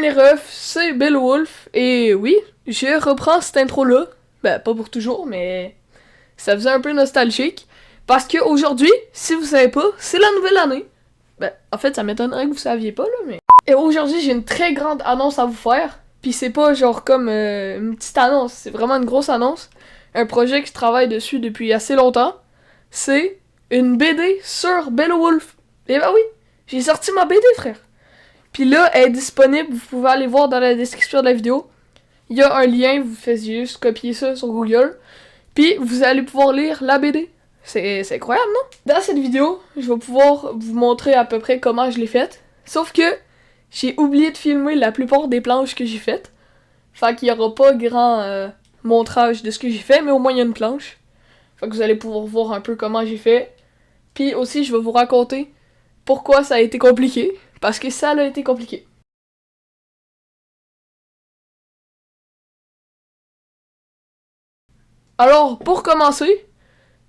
Salam les refs, c'est Beowulf, et oui, je reprends cette intro-là. Ben, pas pour toujours, mais ça faisait un peu nostalgique. Parce que aujourd'hui, si vous savez pas, c'est la nouvelle année. Ben, en fait, ça m'étonnerait que vous saviez pas, là, mais... Et aujourd'hui, j'ai une très grande annonce à vous faire. Puis c'est pas genre comme une petite annonce, c'est vraiment une grosse annonce. Un projet que je travaille dessus depuis assez longtemps. C'est une BD sur Beowulf. Et ben oui, j'ai sorti ma BD, frère. Puis là, elle est disponible, vous pouvez aller voir dans la description de la vidéo. Il y a un lien, vous faites juste copier ça sur Google. Puis vous allez pouvoir lire la BD. C'est incroyable, non? Dans cette vidéo, je vais pouvoir vous montrer à peu près comment je l'ai faite. Sauf que j'ai oublié de filmer la plupart des planches que j'ai faites. Fait qu'il n'y aura pas grand montrage de ce que j'ai fait, mais au moins il y a une planche. Fait que vous allez pouvoir voir un peu comment j'ai fait. Puis aussi, je vais vous raconter pourquoi ça a été compliqué. Parce que ça a été compliqué. Alors, pour commencer,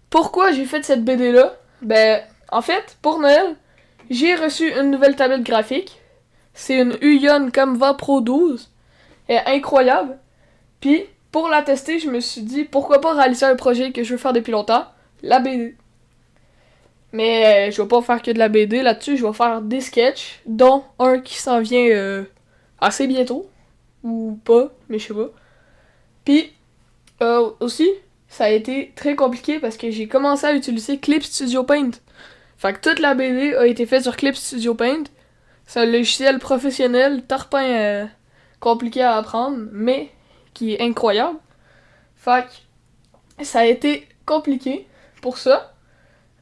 pourquoi j'ai fait cette BD-là? Ben, en fait, pour Noël, j'ai reçu une nouvelle tablette graphique. C'est une Uion Canva Pro 12. Elle est incroyable. Puis, pour la tester, je me suis dit, pourquoi pas réaliser un projet que je veux faire depuis longtemps, la BD. Mais je vais pas faire que de la BD là-dessus, je vais faire des sketchs, dont un qui s'en vient assez bientôt. Ou pas, mais je sais pas. Puis, aussi, ça a été très compliqué parce que j'ai commencé à utiliser Clip Studio Paint. Fait que toute la BD a été faite sur Clip Studio Paint. C'est un logiciel professionnel, tarpin compliqué à apprendre, mais qui est incroyable. Fait que ça a été compliqué pour ça,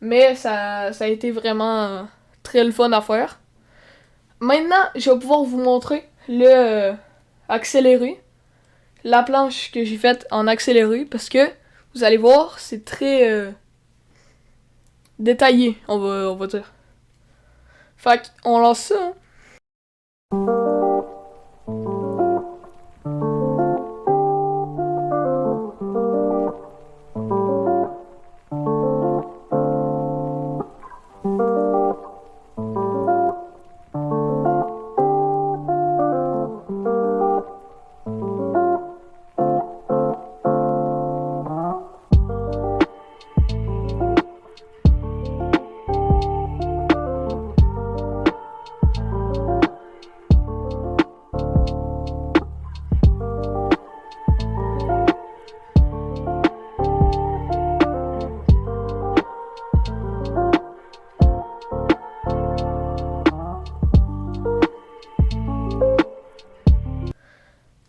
mais ça a été vraiment très le fun à faire. Maintenant, je vais pouvoir vous montrer le accéléré. La planche que j'ai faite en accéléré parce que vous allez voir, c'est très détaillé, on va dire. Fait qu'on lance ça. Hein.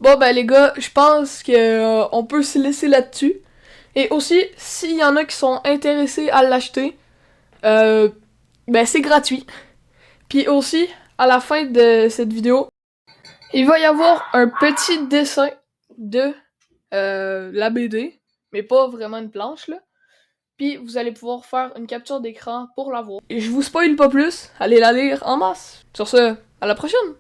Bon ben les gars, je pense que on peut se laisser là-dessus. Et aussi, s'il y en a qui sont intéressés à l'acheter, ben c'est gratuit. Puis aussi, à la fin de cette vidéo, il va y avoir un petit dessin de la BD, mais pas vraiment une planche là. Puis vous allez pouvoir faire une capture d'écran pour la voir. Et je vous spoil pas plus, allez la lire en masse. Sur ce, à la prochaine!